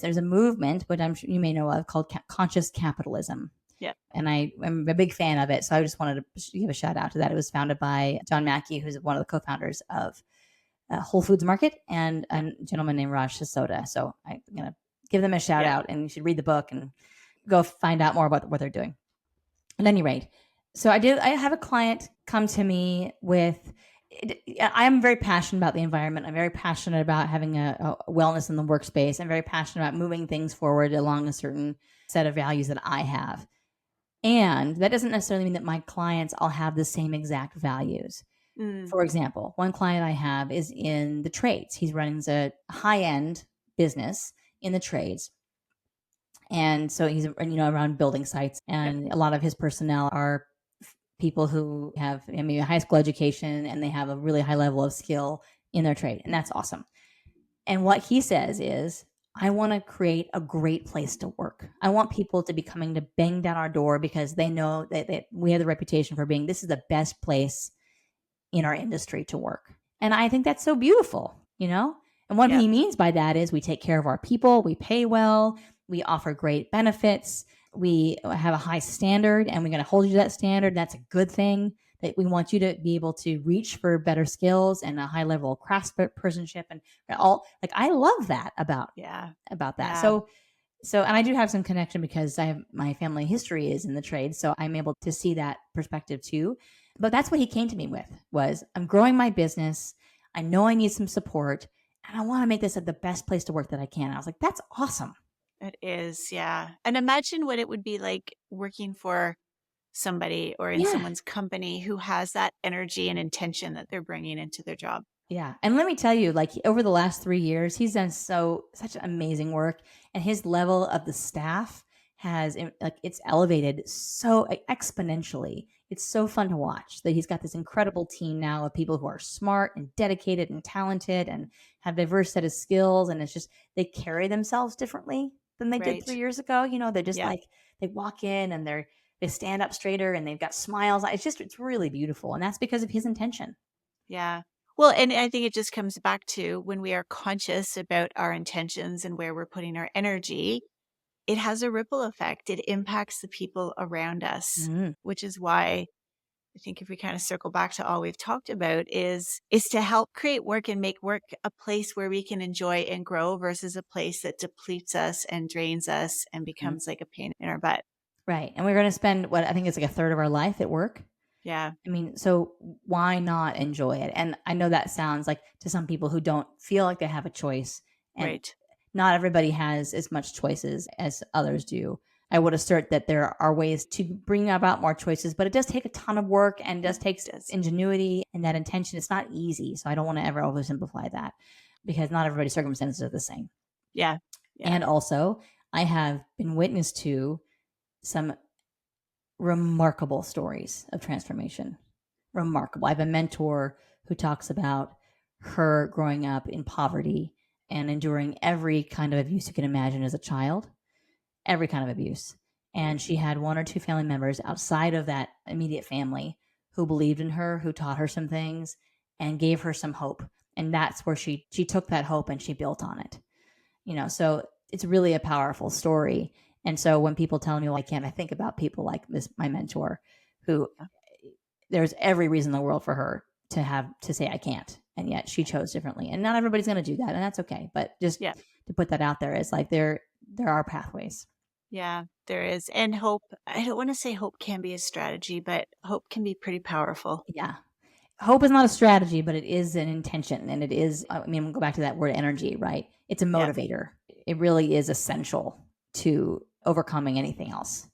There's a movement, which I'm sure you may know of, called conscious capitalism. Yeah. And I'm a big fan of it. So I just wanted to give a shout out to that. It was founded by John Mackey, who's one of the co-founders of Whole Foods Market, and Yeah. a gentleman named Raj Sisodia. So I'm going to give them a shout Yeah. out, and you should read the book and go find out more about what they're doing. At any rate, so I have a client come to me with, I'm very passionate about the environment. I'm very passionate about having a wellness in the workspace. I'm very passionate about moving things forward along a certain set of values that I have. And that doesn't necessarily mean that my clients all have the same exact values. Mm. For example, one client I have is in the trades. He runs a high-end business in the trades. And so he's, around building sites, and a lot of his personnel are people who have maybe a high school education, and they have a really high level of skill in their trade. And that's awesome. And what he says is, I want to create a great place to work. I want people to be coming to bang down our door because they know that we have the reputation for being, this is the best place in our industry to work. And I think that's so beautiful, And what he means by that is we take care of our people, we pay well, we offer great benefits, we have a high standard, and we're going to hold you to that standard. That's a good thing. That we want you to be able to reach for better skills and a high level of craftsmanship, and all. Like, I love that about that. Yeah. So, and I do have some connection because my family history is in the trade, so I'm able to see that perspective too. But that's what he came to me with, was, I'm growing my business. I know I need some support, and I want to make this the best place to work that I can. I was like, that's awesome. It is. Yeah. And imagine what it would be like working for somebody or in someone's company who has that energy and intention that they're bringing into their job. Yeah. And let me tell you, like, over the last 3 years, he's done such amazing work, and his level of the staff has, like, it's elevated so exponentially. It's so fun to watch that he's got this incredible team now of people who are smart and dedicated and talented and have diverse set of skills. And it's just, they carry themselves differently than they did 3 years ago. They're just like, they walk in and they stand up straighter and they've got smiles. It's really beautiful. And that's because of his intention. Yeah. Well, and I think it just comes back to when we are conscious about our intentions and where we're putting our energy, it has a ripple effect. It impacts the people around us, which is why I think if we kind of circle back to all we've talked about is to help create work and make work a place where we can enjoy and grow versus a place that depletes us and drains us and becomes like a pain in our butt. Right. And we're going to spend what I think is like a third of our life at work. Yeah. I mean, so why not enjoy it? And I know that sounds like, to some people who don't feel like they have a choice, and not everybody has as much choices as others do. I would assert that there are ways to bring about more choices, but it does take a ton of work and does take ingenuity and that intention. It's not easy. So I don't want to ever oversimplify that, because not everybody's circumstances are the same. Yeah. And also, I have been witness to some remarkable stories of transformation. Remarkable. I have a mentor who talks about her growing up in poverty and enduring every kind of abuse you can imagine as a child, every kind of abuse. And she had one or two family members outside of that immediate family who believed in her, who taught her some things and gave her some hope. And that's where she took that hope and she built on it. So it's really a powerful story. And so when people tell me, why can't I think about people like this, my mentor, who there's every reason in the world for her to say I can't, and yet she chose differently. And not everybody's going to do that, and that's okay. But just to put that out there is like there are pathways. Yeah, there is. And hope, I don't want to say hope can be a strategy, but hope can be pretty powerful. Yeah. Hope is not a strategy, but it is an intention. And it is, we'll go back to that word energy, right? It's a motivator. It really is essential to overcoming anything else.